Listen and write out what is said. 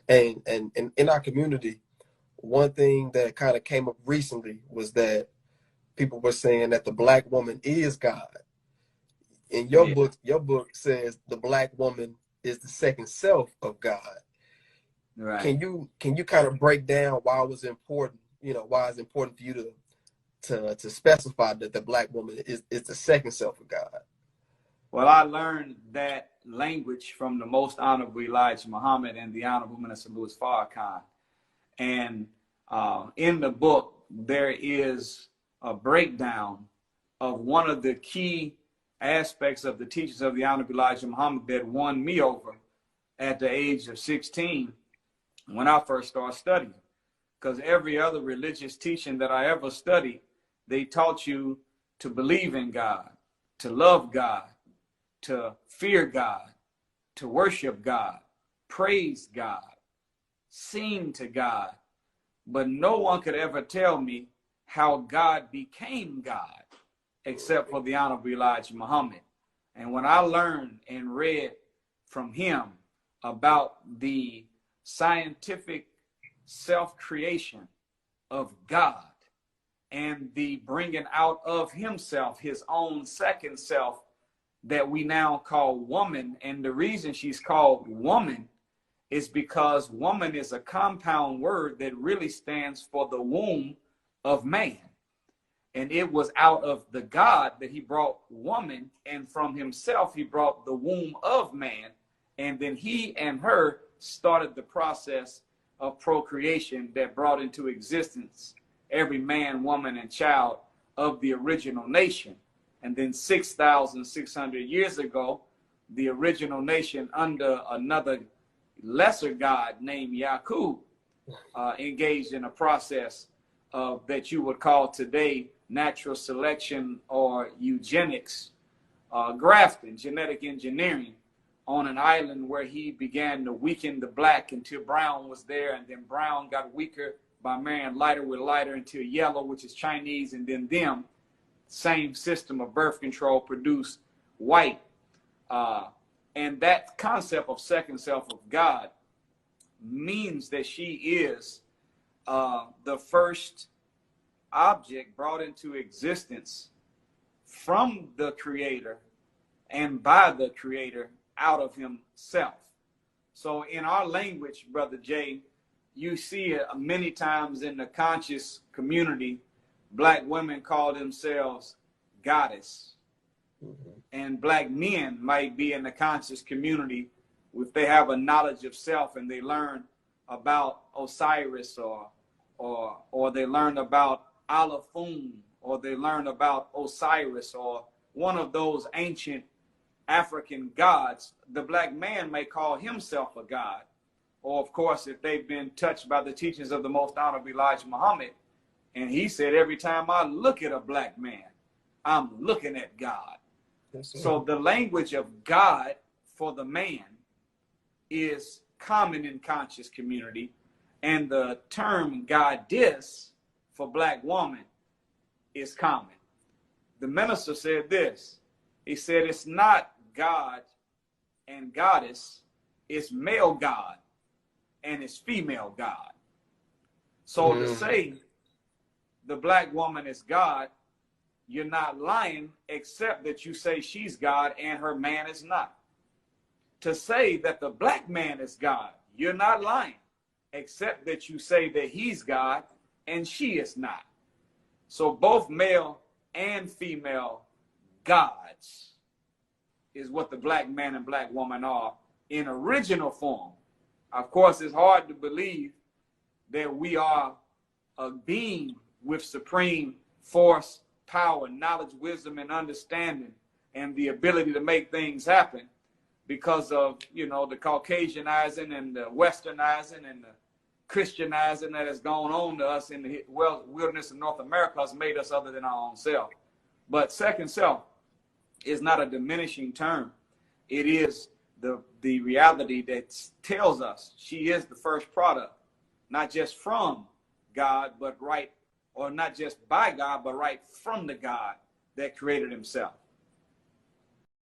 And in our community, one thing that kind of came up recently was that people were saying that the black woman is God. In Yeah. your book says the black woman is the second self of God. Right. Can you kind of break down why it was important, why it's important for you to specify that the black woman is the second self of God? Well, I learned that language from the Most Honorable Elijah Muhammad and the Honorable Minister Louis Farrakhan. And in the book, there is a breakdown of one of the key aspects of the teachings of the Honorable Elijah Muhammad that won me over at the age of 16 when I first started studying. Because every other religious teaching that I ever studied, they taught you to believe in God, to love God, to fear God, to worship God, praise God, sing to God. But no one could ever tell me how God became God except for the Honorable Elijah Muhammad. And when I learned and read from him about the scientific self-creation of God and the bringing out of himself his own second self that we now call woman, and the reason she's called woman is because woman is a compound word that really stands for the womb of man. And it was out of the God that he brought woman, and from himself he brought the womb of man. And then he and her started the process of procreation that brought into existence every man, woman, and child of the original nation. And then 6,600 years ago, the original nation under another lesser god named Yakub engaged in a process that you would call today natural selection or eugenics, grafting, genetic engineering, on an island where he began to weaken the black until brown was there, and then brown got weaker by marrying lighter with lighter until yellow, which is Chinese, and then them, same system of birth control produced white. And that concept of second self of God means that she is the first object brought into existence from the creator and by the creator out of himself. So in our language, Brother Jay, you see it many times in the conscious community, black women call themselves goddess. Mm-hmm. And black men might be in the conscious community if they have a knowledge of self and they learn about Osiris or they learn about Alafun, or they learn about Osiris or one of those ancient African gods. The black man may call himself a god. Or of course, if they've been touched by the teachings of the Most Honorable Elijah Muhammad, and he said, every time I look at a black man, I'm looking at God. Yes, so the language of God for the man is common in conscious community, and the term goddess for black woman is common. The minister said this. He said, it's not God and goddess, it's male God and it's female God. So to say the black woman is God, you're not lying, except that you say she's God and her man is not. To say that the black man is God, you're not lying, except that you say that he's God and she is not. So both male and female gods is what the black man and black woman are in original form. Of course, it's hard to believe that we are a being with supreme force, power, knowledge, wisdom, and understanding, and the ability to make things happen because of, you know, the Caucasianizing and the Westernizing and the Christianizing that has gone on to us in the wilderness of North America has made us other than our own self. But second self is not a diminishing term. It is the reality that tells us she is the first product, not just from God, but right, or not just by God, but right from the God that created himself.